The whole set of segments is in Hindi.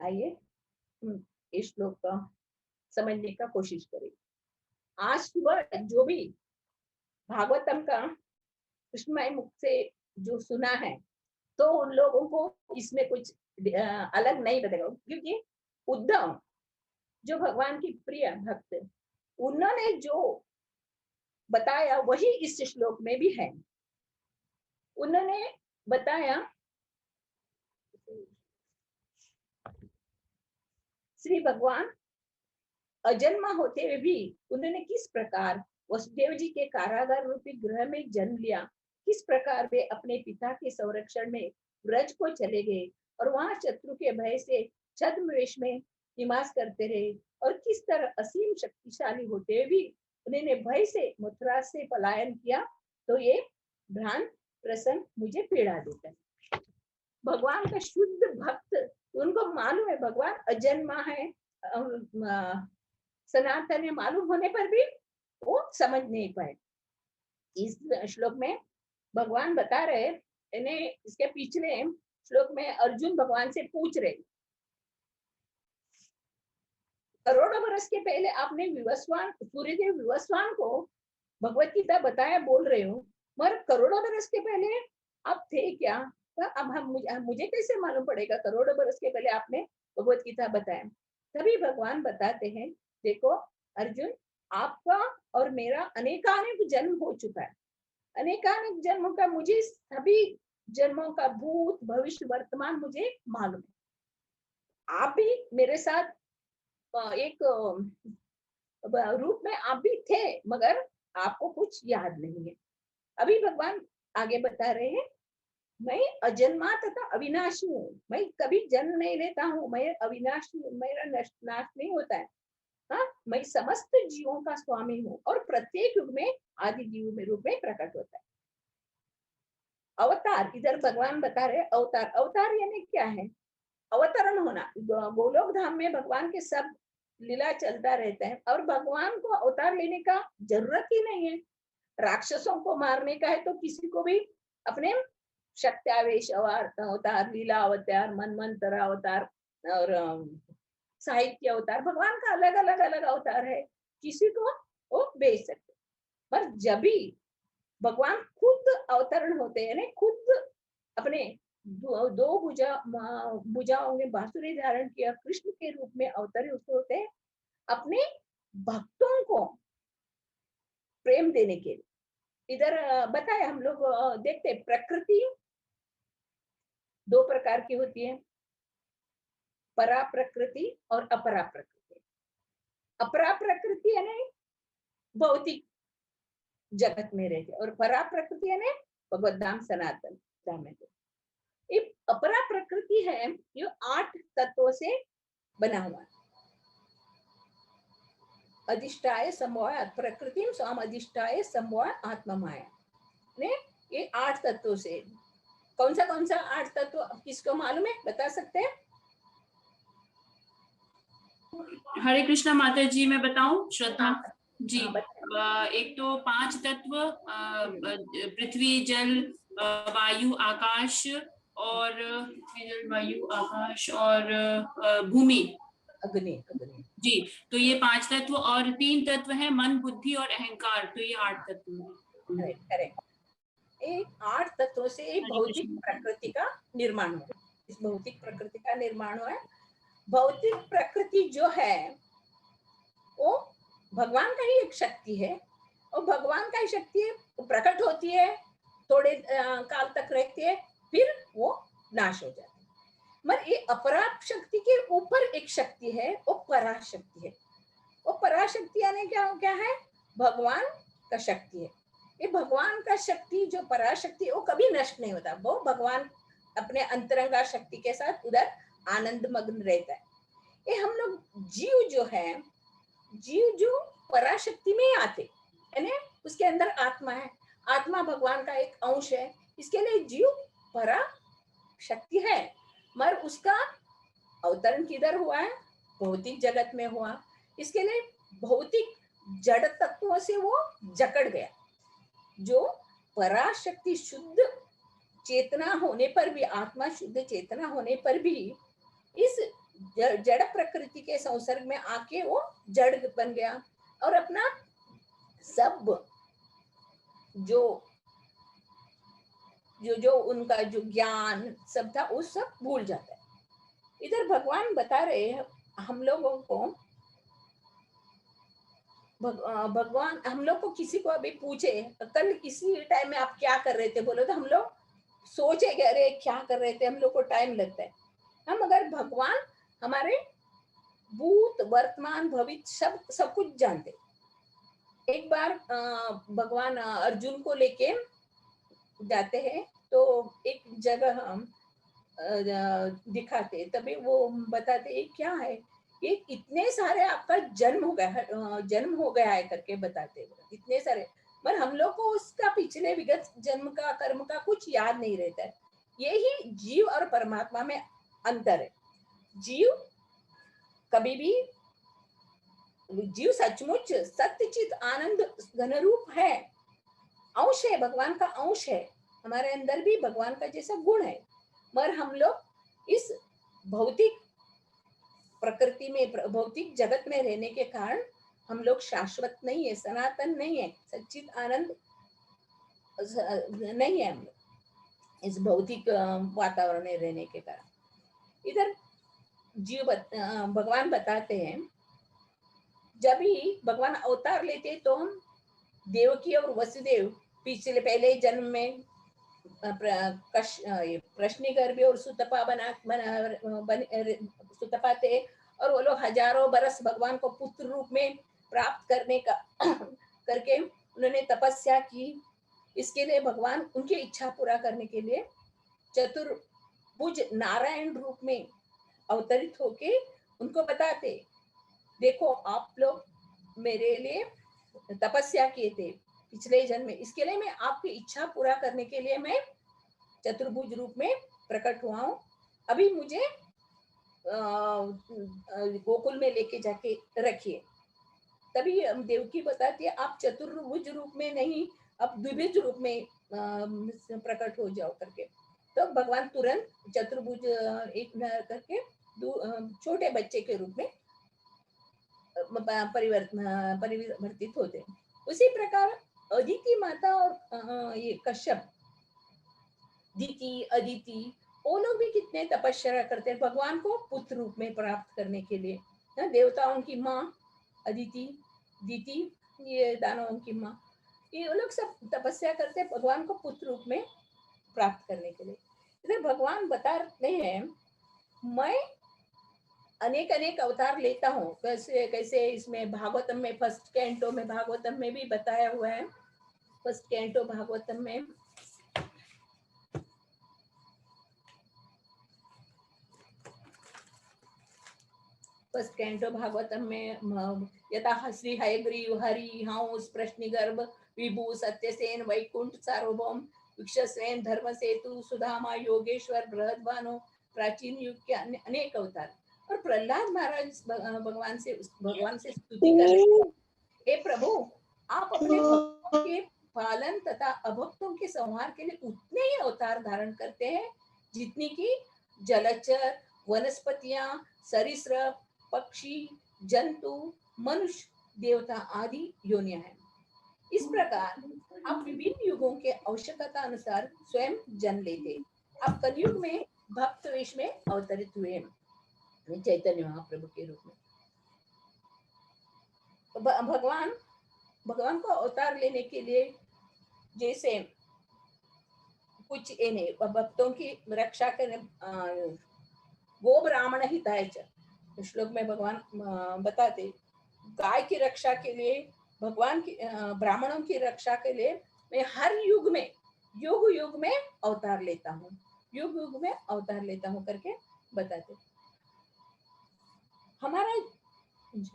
आइए इस श्लोक का समझने का कोशिश करें। आज सुबह जो भी भागवतम का कृष्णमय मुख से जो सुना है, तो उन लोगों को इसमें कुछ अलग नहीं लगेगा, क्योंकि उद्धव जो भगवान की प्रिय भक्त, उन्होंने जो बताया वही इस श्लोक में भी है। उन्होंने बताया श्री भगवान अजन्मा होते हुए भी उन्होंने किस प्रकार वसुदेव जी के कारागार रूपी गृह में जन्म लिया, किस प्रकार वे अपने पिता के संरक्षण में ब्रज को चले गए और वहां शत्रु के भय से छद्मवेश में निवास करते रहे, और किस तरह असीम शक्तिशाली होते हुए भी उन्होंने भय से मथुरा से पलायन किया। तो ये भ्रांत प्रसंग मुझे पीड़ा देता है। भगवान का शुद्ध भक्त, उनको मालूम है भगवान अजन्मा है, सनातन है, मालूम होने पर भी वो समझ नहीं पाए। इस श्लोक में भगवान बता रहे, इन्हें इसके पिछले श्लोक में अर्जुन भगवान से पूछ रहे, करोड़ों बरस के पहले आपने विवस्वान सूर्यदेव विवस्वान को भगवत गीता बताया बोल रहे हो, मगर करोड़ों बरस के पहले आप थे क्या? तो अब मुझे कैसे मालूम पड़ेगा करोड़ों बरस के पहले आपने भगवत गीता बताया? तभी भगवान बताते हैं, देखो अर्जुन, आपका और मेरा अनेकानेक जन्म हो चुका है, अनेकानेक जन्मों का मुझे सभी जन्मों का भूत भविष्य वर्तमान मुझे मालूम है। आप भी मेरे साथ एक रूप में आप भी थे, मगर आपको कुछ याद नहीं है। अभी भगवान आगे बता रहे हैं, मैं अजन्मा तथा अविनाशी हूँ, मैं कभी जन्म नहीं लेता हूँ, मैं अविनाशी हूँ, मेरा नाश नहीं होता है। हाँ, मैं समस्त जीवों का स्वामी हूँ और प्रत्येक युग में आदि जीव में रूप में प्रकट होता है। अवतार, इधर भगवान बता रहे अवतार, अवतार यानी क्या है? अवतरण होना। गोलोक धाम में भगवान के सब लीला चलता रहता है और भगवान को अवतार लेने का जरूरत ही नहीं है। राक्षसों को मारने का है तो किसी को भी अपने शक्त्यावेश अवतार, लीला अवतार, मनमंत्र अवतार और साहित्य अवतार, भगवान का अलग अलग अलग अवतार है, किसी को वो बेच सकते। पर जब भी भगवान खुद अवतरण होते हैं, खुद अपने दो भुजाओं में बांसुरी धारण किया कृष्ण के रूप में अवतरित होते हैं अपने भक्तों को प्रेम देने के लिए। इधर बताया हम लोग देखते, प्रकृति दो प्रकार की होती है, परा प्रकृति और अपरा प्रकृति। अपरा प्रकृति यानी भौतिक जगत में रहते, और परा प्रकृति यानी भगवत धाम सनातन धाम में। अपरा प्रकृति है जो 8 तत्वों से बना हुआ है। अधिष्ठाय समवाय प्रकृति स्वाम अधिष्ठाय समवाय आत्मा माया ने, ये 8 तत्वों से। कौन सा 8 तत्व किसको मालूम है, बता सकते हैं? हरे कृष्णा माता जी, मैं बताऊं श्रद्धा जी। एक तो 5 तत्व, पृथ्वी जल वायु आकाश और पृथ्वी जल वायु आकाश और भूमि अग्नि जी। तो ये 5 तत्व, और 3 तत्व है मन बुद्धि और अहंकार, तो ये 8 तत्व है। करेक्ट। 8 तत्वों से भौतिक प्रकृति का निर्माण हुआ। इस भौतिक प्रकृति का निर्माण हुआ है। भौतिक प्रकृति जो है वो भगवान का ही एक शक्ति है, और भगवान का ही शक्ति है, वो प्रकट होती है, थोड़े काल तक रहती है, फिर वो नाश हो जाती है। मगर ये अपरा शक्ति के ऊपर एक शक्ति है, वो पराशक्ति है। वो पराशक्ति यानी क्या है? भगवान का शक्ति है। ये भगवान का शक्ति जो पराशक्ति, वो कभी नष्ट नहीं होता। वो भगवान अपने अंतरंगा शक्ति के साथ उधर आनंद मग्न रहता है। ये हम लोग जीव जो है, जीव जो पराशक्ति में आते यानी उसके अंदर आत्मा है, आत्मा भगवान का एक अंश है, इसके लिए जीव परा शक्ति है। मगर उसका अवतरण किधर हुआ है? भौतिक जगत में हुआ। इसके लिए भौतिक जड़ तत्वों से वो जकड़ गया। जो पराशक्ति शुद्ध चेतना होने पर भी, आत्मा शुद्ध चेतना होने पर भी इस जड़ प्रकृति के संसर्ग में आके वो जड़ बन गया और अपना सब जो जो जो उनका जो ज्ञान सब था वो सब भूल जाता है। इधर भगवान बता रहे हैं हम लोगों को, भगवान हम लोग को किसी को अभी पूछे कल किसी टाइम में आप क्या कर रहे थे, बोलो तो हम लोग सोचेंगे अरे क्या कर रहे थे, हम लोग को टाइम लगता है। हम अगर भगवान हमारे भूत वर्तमान भविष्य सब कुछ जानते। एक बार भगवान अर्जुन को लेके जाते हैं तो एक जगह हम दिखाते, तभी वो बताते ये क्या है, ये इतने सारे आपका जन्म हो गया है करके बताते, इतने सारे, पर हम लोग को उसका पिछले विगत जन्म का कर्म का कुछ याद नहीं रहता है। यही जीव और परमात्मा में अंतर है। जीव सचमुच सत्यचित आनंद घन रूप है, अंश है, भगवान का अंश है, हमारे अंदर भी भगवान का जैसा गुण है। मगर हम लोग इस भौतिक प्रकृति में भौतिक जगत में रहने के कारण हम लोग शाश्वत नहीं है, सनातन नहीं है, सच्चित आनंद नहीं है हम लोग इस भौतिक वातावरण में रहने के कारण। इधर भगवान बताते हैं जब ही भगवान अवतार लेते तो हम देवकी और वसुदेव पिछले पहले जन्म में प्रश्निगर्भ और सुतपा सुतपा थे और वो लोग हजारों बरस भगवान को पुत्र रूप में प्राप्त करने का करके उन्होंने तपस्या की। इसके लिए भगवान उनकी इच्छा पूरा करने के लिए चतुर्भुज नारायण रूप में अवतरित होके उनको बताते, देखो आप लोग मेरे लिए तपस्या किए थे पिछले जन्म में, इसके लिए मैं आपकी इच्छा पूरा करने के लिए मैं चतुर्भुज रूप में प्रकट हुआ हूँ। अभी मुझे गोकुल में लेके जाके रखिए। तभी देवकी बताती है आप चतुर्भुज रूप में नहीं, अब द्विभुज रूप में प्रकट हो जाओ करके। तो भगवान तुरंत चतुर्भुज एक करके छोटे बच्चे के रूप में परिवर्तित होते। उसी प्रकार अदिति माता और ये कश्यप दिति अदिति वो लोग भी कितने तपस्या करते हैं भगवान को पुत्र रूप में प्राप्त करने के लिए। देवताओं की माँ अदिति, दिति ये दानवों की माँ, ये लोग सब तपस्या करते हैं भगवान को पुत्र रूप में प्राप्त करने के लिए। इधर भगवान बताते हैं मैं अनेक अनेक अवतार लेता हूँ, कैसे कैसे इसमें भागवतम में फर्स्ट कैंटो में भागवतम में भी बताया हुआ है। फर्स्ट कैंटो भागवतम में फर्स्ट कैंटो भागवतम में यथा श्री हयग्रीव हरि हंस प्रश्निगर्भ विभु सत्यसेन वैकुंठ सार्वभौम विक्षसेन धर्म सेतु सुधामा योगेश्वर बृहद्भानु प्राचीन युग के अनेक अवतार। और प्रहलाद महाराज भगवान से स्तुति कर रहे हैं, हे प्रभु आप अपने भक्तों के पालन तथा अभक्तों के संहार के लिए उतने ही अवतार धारण करते हैं जितनी की जलचर वनस्पतियां सरीसृप पक्षी जंतु मनुष्य देवता आदि योनियां हैं। इस प्रकार आप विभिन्न युगों के आवश्यकता अनुसार स्वयं जन्म लेते। आप कलयुग में भक्त वेश में अवतरित हुए चैतन्य महाप्रभु के रूप में। भगवान को अवतार लेने के लिए जैसे कुछ नहीं भक्तों की रक्षा करने, गो ब्राह्मण हिताय च श्लोक में भगवान बताते गाय की रक्षा के लिए भगवान की ब्राह्मणों की रक्षा के लिए मैं हर युग में अवतार लेता हूँ, युग में अवतार लेता हूँ करके बताते। हमारा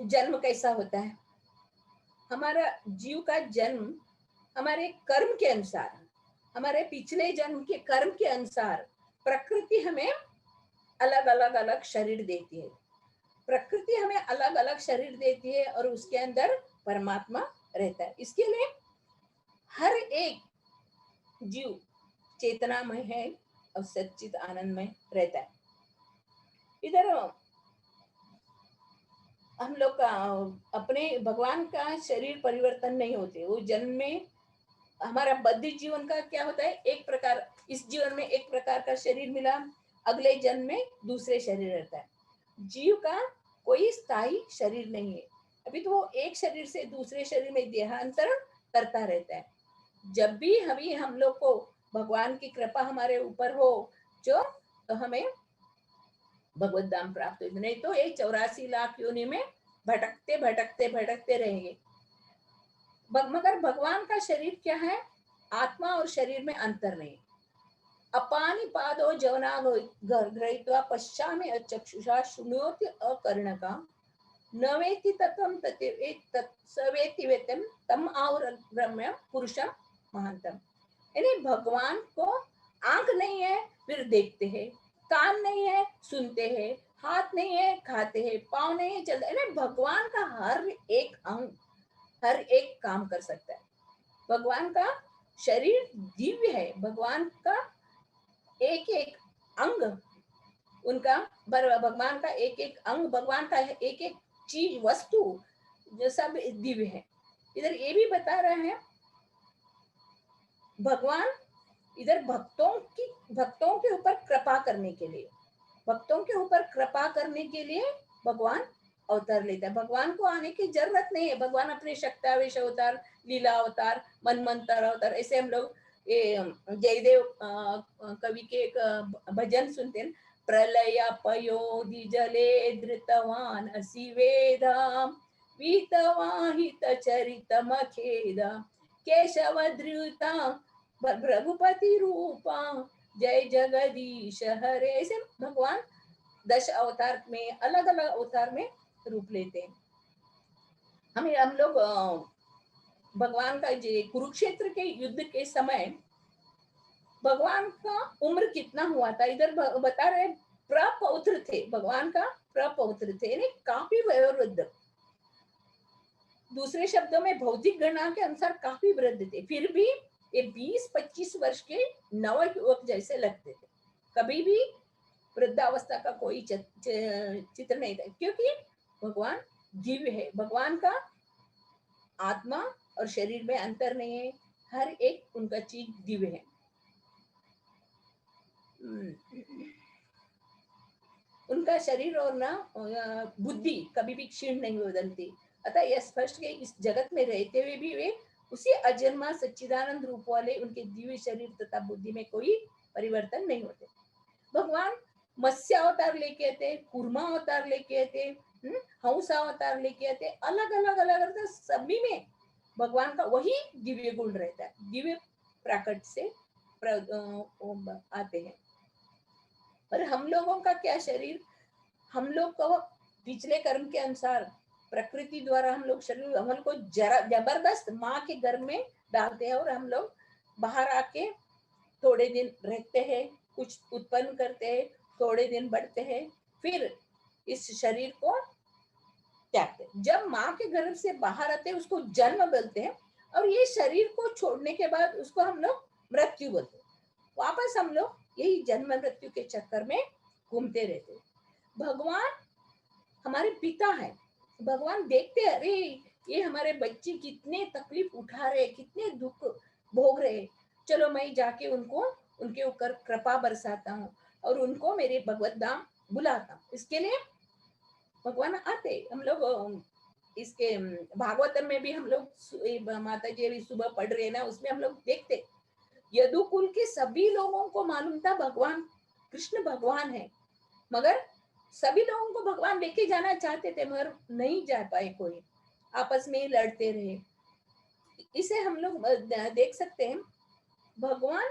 जन्म कैसा होता है, हमारा जीव का जन्म हमारे कर्म के अनुसार, हमारे पिछले जन्म के कर्म के अनुसार प्रकृति हमें अलग अलग शरीर देती है। प्रकृति हमें अलग अलग शरीर देती है और उसके अंदर परमात्मा रहता है। इसके लिए हर एक जीव चेतनामय है और सच्चित आनंद में रहता है। इधर हम लोग का अपने भगवान का शरीर परिवर्तन नहीं होते। वो जन्म में हमारा बद्ध जीवन का क्या होता है, एक प्रकार, इस जीवन में एक प्रकार का शरीर मिला, अगले जन्म में दूसरे शरीर रहता है। जीव का कोई स्थायी शरीर नहीं है। अभी तो वो एक शरीर से दूसरे शरीर में देहांतरण करता रहता है। जब भी हम लोग को भगवान की कृपा हमारे ऊपर हो जो, तो हमें भगवत धाम प्राप्त हो, नहीं तो ये 84 लाख योनि में भटकते भटकते भटकते रहेंगे। मगर भगवान का शरीर क्या है, आत्मा और शरीर में अंतर नहीं। अपानि पादो जवना ग्रहीत्वा पश्चामि अचक्षुषा शृणोति अकर्णका न वेति तत्वं तत्सवेति वेतम तम आवरम्य पुरुषम महांतम। यानी भगवान को आंख नहीं है फिर देखते हैं, कान नहीं है सुनते हैं, हाथ नहीं है खाते हैं, पाँव नहीं है चलते। यानी भगवान का हर एक अंग हर एक काम कर सकता है। भगवान का शरीर दिव्य है, भगवान का एक एक अंग, उनका भगवान का एक एक अंग, भगवान का एक एक चीज वस्तु जो सब दिव्य है। इधर ये भी बता रहे हैं भगवान, इधर भक्तों के ऊपर कृपा करने के लिए, भक्तों के ऊपर कृपा करने के लिए भगवान अवतार लेता है। भगवान को आने की जरूरत नहीं है। भगवान अपने शक्तावेश अवतार, लीला अवतार, मनमंत्र अवतार, ऐसे हम लोग ये जयदेव कवि के एक भजन सुनते हैं, प्रलय पयोधि जले धृतवान असि वेदाम वीतवाहित चरित मखेदा केशव धृता रघुपति रूपा जय जगदीश हरे। ऐसे भगवान 10 अवतार में, अलग अलग अवतार में रूप लेते हैं। हम लोग भगवान का कुरुक्षेत्र के युद्ध के समय भगवान का उम्र कितना हुआ था, इधर बता रहे प्रपौत्र थे, भगवान का प्रपौत्र थे, यानी काफी वयोवृद्ध। दूसरे शब्दों में भौतिक गणना के अनुसार काफी वृद्ध थे, फिर भी ये 20-25 वर्ष के नव युवक जैसे लगते थे। कभी भी वृद्धावस्था का कोई चित्र नहीं था, क्योंकि भगवान दिव्य है। भगवान का आत्मा और शरीर में अंतर नहीं है, हर एक उनका चीज दिव्य है। उनका शरीर और ना बुद्धि कभी भी क्षीण नहीं बदलती। अतः यह स्पष्ट है, इस जगत में रहते हुए भी वे उसी अजन्मा सच्चिदानंद रूप वाले उनके दिव्य शरीर तथा बुद्धि में कोई परिवर्तन नहीं होते। भगवान मत्स्य अवतार लेके आते, कूर्मा अवतार लेके आते, हंस अवतार लेके आते, अलग अलग सभी में भगवान का वही दिव्य गुण रहता है, दिव्य प्राकट से आते हैं। पर हम लोगों का क्या शरीर, हम लोग को पिछले कर्म के अनुसार प्रकृति द्वारा हम लोग शरीर हमन को जबरदस्त माँ के गर्भ में डालते हैं, और हम लोग बाहर आके थोड़े दिन रहते हैं, कुछ उत्पन्न करते हैं, थोड़े दिन बढ़ते हैं, फिर इस शरीर को त्यागते हैं। जब माँ के गर्भ से बाहर आते हैं उसको जन्म बोलते हैं, और ये शरीर को छोड़ने के बाद उसको हम लोग मृत्यु बोलते हैं। वापस हम लोग यही जन्म मृत्यु के चक्कर में घूमते रहते हैं। भगवान हमारे पिता है, भगवान देखते हैं, अरे ये हमारे बच्चे कितने तकलीफ उठा रहे, कितने दुख भोग रहे, चलो मैं जाके उनको उनके ऊपर कृपा बरसाता हूँ और उनको मेरे भगवत धाम बुलाता हूँ। इसके लिए भगवान आते। हम लोग इसके भागवतम में भी हम लोग माता जी अभी सुबह पढ़ रहे हैं ना, उसमें हम लोग देखते यदुकुल के सभी लोगों को मालूम था भगवान कृष्ण भगवान है, मगर सभी लोगों को भगवान लेके जाना चाहते थे मगर नहीं जा पाए, कोई आपस में ही लड़ते रहे। इसे हम लोग देख सकते हैं भगवान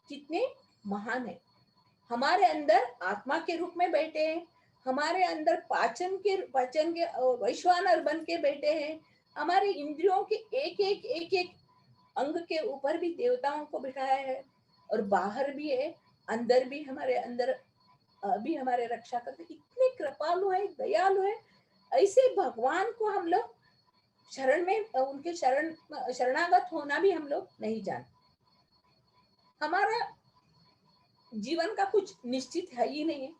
कितने महान है। हमारे अंदर आत्मा के रूप में बैठे हैं, हमारे अंदर पाचन के वैश्वानर बन के बैठे हैं, हमारे इंद्रियों के एक एक अंग के ऊपर भी देवताओं को बिठाया है, और बाहर भी है, अंदर भी हमारे अंदर भी हमारे रक्षा करते। इतने कृपालु है, दयालु है। ऐसे भगवान को हम लोग शरण में उनके शरणागत होना भी हम लोग नहीं जानते। हमारा जीवन का कुछ निश्चित है ही नहीं है,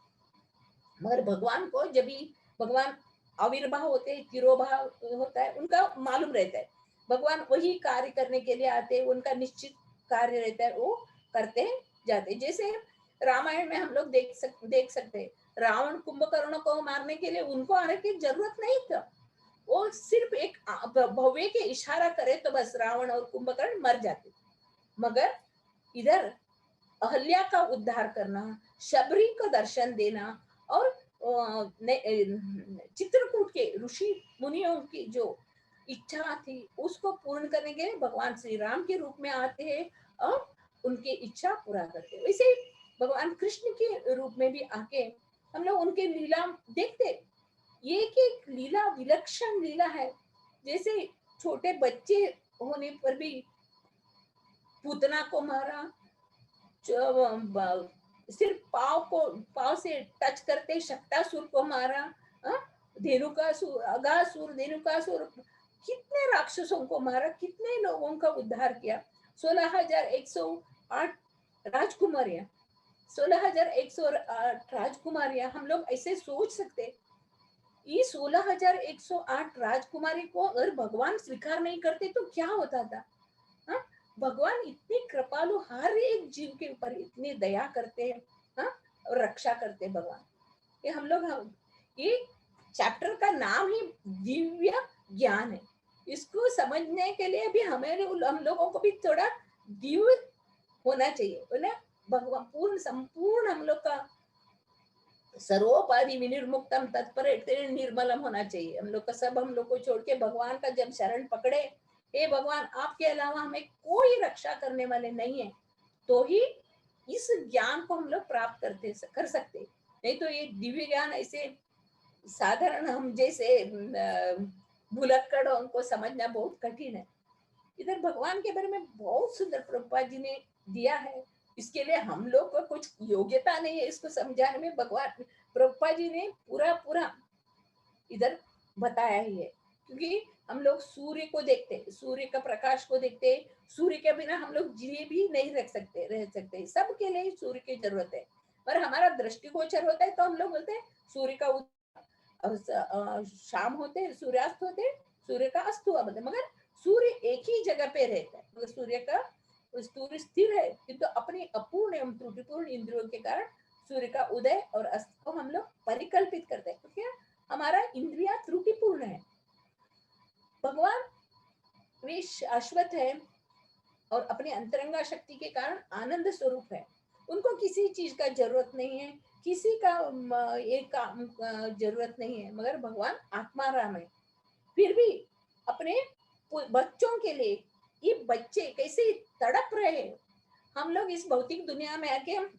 मगर भगवान को जब भी भगवान आविर्भाव होते हैं, तिरोभाव होता है, उनका मालूम रहता है। भगवान वही कार्य करने के लिए आते हैं, उनका निश्चित कार्य रहता है, वो करते जाते। जैसे रामायण में हम लोग देख सकते हैं, रावण कुंभकर्ण को मारने के लिए उनको आने की जरूरत नहीं था। वो सिर्फ एक भव्य के इशारा करे तो बस रावण और कुंभकर्ण मर जाते। मगर इधर अहल्या का उद्धार करना, शबरी को दर्शन देना और चित्रकूट के ऋषि मुनियों की जो इच्छा थी उसको पूर्ण करने के लिए भगवान श्री राम के रूप में आते हैं और उनकी इच्छा पूरा करते हैं। वैसे भगवान कृष्ण के रूप में भी आके हम लोग उनके लीला देखते। ये एक लीला विलक्षण लीला है। जैसे छोटे बच्चे होने पर भी पूतना को मारा, सिर्फ पाव से टच करते शक्तासुर को मारा, धेनुकासुर, अगासुर, धेनुकासुर, कितने राक्षसों को मारा, कितने लोगों का उद्धार किया। 16,108 राजकुमारियां, 16,108 राजकुमारियां, हम लोग ऐसे सोच सकते ये 16,108 राजकुमारी को अगर भगवान स्वीकार नहीं करते तो क्या होता था। हा? भगवान इतनी कृपालु, हर एक जीव के ऊपर इतनी दया करते हैं, हाँ, और रक्षा करते हैं भगवान। ये हम लोग ये चैप्टर का नाम ही दिव्य ज्ञान है। इसको समझने के लिए भी हमें हम लोगों को भी थोड़ा दिव्य होना चाहिए ना। भगवान पूर्ण संपूर्ण हम लोग का सर्वोपाधि विनिर्मुक्तम तत्पर निर्मलम होना चाहिए। हम लोग का सब हम लोग को छोड़ के भगवान का जब शरण पकड़े, हे भगवान आपके अलावा हमें कोई रक्षा करने वाले नहीं है, तो ही इस ज्ञान को हम लोग प्राप्त कर सकते। नहीं तो ये दिव्य ज्ञान ऐसे साधारण हम जैसे भुलक्कड़ों को समझना बहुत कठिन है। इधर भगवान के बारे में बहुत सुंदर प्रभुपाद जी ने दिया है। इसके लिए हम लोग को कुछ योग्यता नहीं है इसको समझाने में। भगवान प्रभुपाद जी ने पूरा पूरा इधर बताया ही है। क्योंकि हम लोग सूर्य को देखते, सूर्य का प्रकाश को देखते, सूर्य के बिना हम लोग जी भी नहीं रह सकते। सबके लिए सूर्य की जरूरत है। पर हमारा दृष्टिगोचर होता है तो हम लोग बोलते हैं सूर्य का शाम होते, सूर्यास्त होते, सूर्य का अस्त हुआ बोलते। मगर सूर्य एक ही जगह पे रहता है। मगर सूर्य स्थिर है, किंतु अपनी अपूर्ण एवं त्रुटिपूर्ण इंद्रियों के कारण सूर्य का उदय और अस्त को हम लोग परिकल्पित करते हैं, क्योंकि हमारा इंद्रिया त्रुटिपूर्ण है। भगवान वे शाश्वत है और अपनी अंतरंगा शक्ति के कारण आनंद स्वरूप है। उनको किसी चीज का जरूरत नहीं है, किसी का एक काम जरूरत नहीं है। मगर भगवान आत्माराम है। फिर भी अपने बच्चों के लिए, ये बच्चे कैसे तड़प रहे हैं। हम लोग इस भौतिक दुनिया में आके हम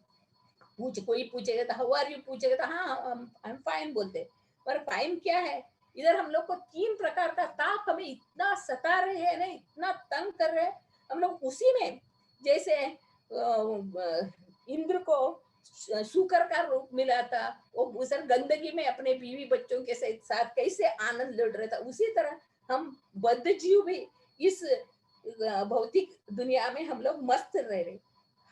कोई पूछेगा तो हाउ आर यू पूछेगा तो हाँ आई एम फाइन बोलते। पर फाइन क्या है, इधर हम लोग को 3 प्रकार का ताप हमें इतना सता रहे हैं ना, इतना तंग कर रहे हैं। हम लोग उसी में जैसे इंद्र को शुकर का रूप मिला था, वो उस गंदगी में अपने बीवी बच्चों के साथ कैसे आनंद लुट रहा था, उसी तरह हम बद्ध जीव भी इस भौतिक दुनिया में हम लोग मस्त रह रहे।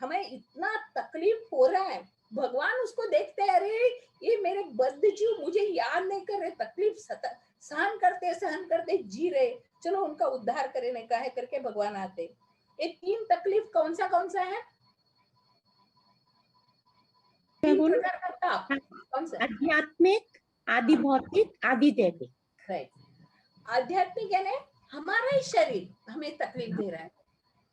हमें इतना तकलीफ हो रहा है, भगवान उसको देखते हैं, अरे ये मेरे बद्ध जीव मुझे याद नहीं कर रहे, तकलीफ सहन करते जी रहे, चलो उनका उद्धार करने का है करके भगवान आते। ये 3 तकलीफ कौन सा है? 3 प्रकार का ताप कौन सा? आध्यात्मिक, आदि भौतिक, आदि दैविक। राइट। आध्यात्मिक यानी हमारा ही शरीर हमें तकलीफ दे रहा है।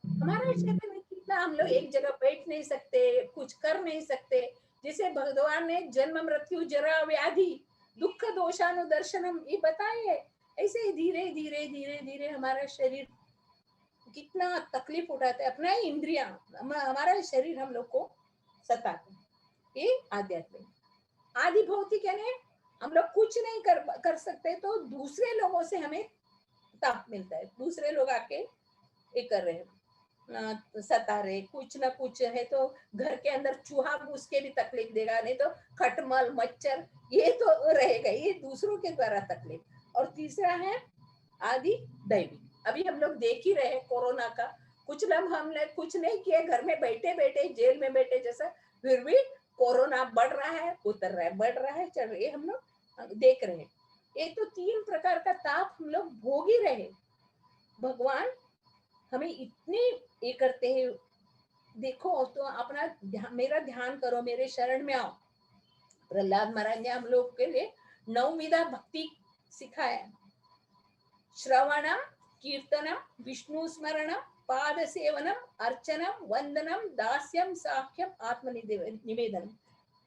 हमारा शरीर में कितना हम लोग एक जगह बैठ नहीं सकते, कुछ कर नहीं सकते। जैसे भगवान ने जन्म मृत्यु जरा व्याधि दुख दोषानुदर्शनम ये बताए, ऐसे ही धीरे धीरे धीरे धीरे हमारा शरीर कितना तकलीफ उठाता है। अपना ही इंद्रिया, हमारा शरीर हम लोग को सताता है। ये आध्यात्मिक। आदि भौतिक यानी हम लोग कुछ नहीं कर सकते, तो दूसरे लोगों से हमें ताप मिलता है। दूसरे लोग आके ये कर रहे हैं, सता रहे, कुछ ना कुछ है तो घर के अंदर चूहा घुस के भी तकलीफ देगा, नहीं तो खटमल मच्छर ये तो रहेगा, ये दूसरों के द्वारा तकलीफ। और तीसरा है आदि दैवी। अभी हम लोग देख ही रहे कोरोना का, कुछ लोग हमने कुछ नहीं किया, घर में बैठे बैठे जेल में बैठे जैसा, फिर भी कोरोना बढ़ रहा है, उतर रहा है, बढ़ रहा है, चल रही है, हम लोग देख रहे हैं। एक तो 3 प्रकार का ताप हम लोग भोग ही रहे। भगवान हमें इतने ये करते हैं, देखो तो अपना मेरा ध्यान करो, मेरे शरण में आओ। प्रहलाद महाराज ने हम लोग के लिए 9 विधा भक्ति सिखाया। श्रवणम, कीर्तनम, विष्णु स्मरणम, पाद सेवनम, अर्चनम, वंदनम, दास्यम, साख्यम, आत्मनिवेदनम।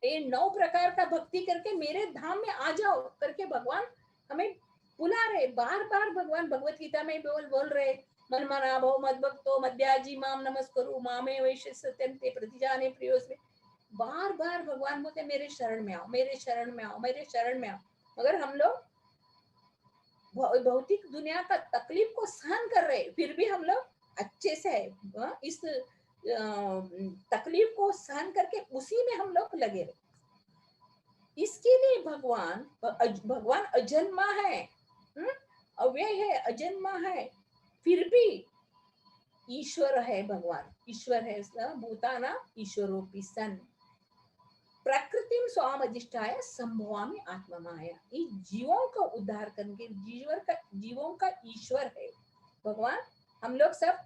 ये 9 प्रकार का भक्ति करके मेरे धाम में आ जाओ करके भगवान हमें बुला रहे। बार बार भगवान भगवत गीता में बोल रहे, मन मना भव मद्भक्तो मध्याजी माम नमस्करु मामे वैश्य सत्यम ते प्रतिजाने प्रियोस्मे। बार बार भगवान बोलते मेरे शरण में आओ, मेरे शरण में आओ, मेरे शरण में आओ। मगर हम लोग भौतिक दुनिया का तकलीफ को सहन कर रहे, फिर भी हम लोग अच्छे से इस तकलीफ को सहन करके उसी में हम लोग लगे रहे। इसके लिए भगवान अजन्मा है, अव्यय है, अजन्मा है, फिर भी ईश्वर है। भगवान ईश्वर है, भूताना ईश्वरोपि सन प्रकृतिम स्वाम अधिष्ठाय संभवामि आत्मा माया। ये जीवों का उद्धार करने, जीवों का ईश्वर है भगवान। हम लोग सब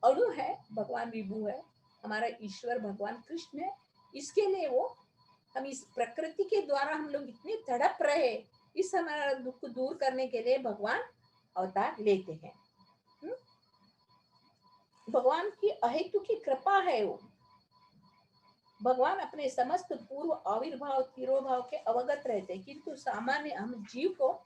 अणु है, भगवान विभु है, हमारा ईश्वर भगवान कृष्ण है। इसके लिए वो हम इस प्रकृति के द्वारा हम लोग इतने तड़प रहे, इस हमारा दुख दूर करने के लिए भगवान अवतार लेते हैं। भगवान की अहेतु की कृपा है वो। भगवान अपने समस्त पूर्व आविर्भाव तिरोभाव के अवगत रहते हैं, किंतु सामान्य हम जीव को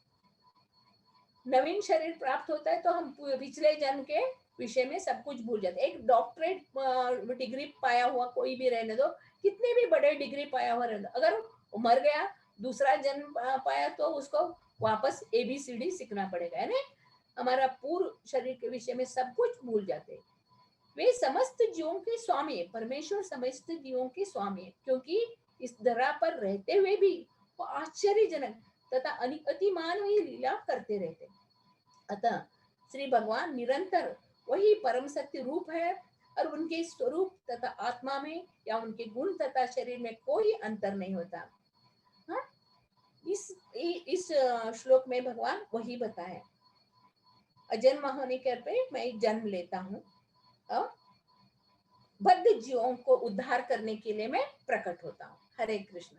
नवीन शरीर प्राप्त होता है तो हम पिछले जन्म के विषय में सब कुछ भूल जाते हैं। एक डॉक्टरेट डिग्री पाया हुआ कोई भी रहने दो, कितने भी बड़े डिग्री पाया हुआ रहने दो, अगर मर गया, दूसरा जन्म पाया तो उसको वापस ABCD सीखना पड़ेगा, है ना। हमारा पूर्व शरीर के विषय में सब कुछ भूल जाते हैं। वे समस्त जीवों के स्वामी है, परमेश्वर समस्त जीवों के स्वामी है, क्योंकि इस धरा पर रहते हुए भी वो आश्चर्यजनक तथा अति मानवीय लीला करते रहते। अतः श्री भगवान निरंतर वही परम सत्य रूप है और उनके स्वरूप तथा आत्मा में या उनके गुण तथा शरीर में कोई अंतर नहीं होता। हाँ? इस श्लोक में भगवान वही बताया, अजन्मा होने के पे मैं जन्म लेता हूँ, बद्ध जीवों को उद्धार करने के लिए मैं प्रकट होता हूँ। हरे कृष्ण।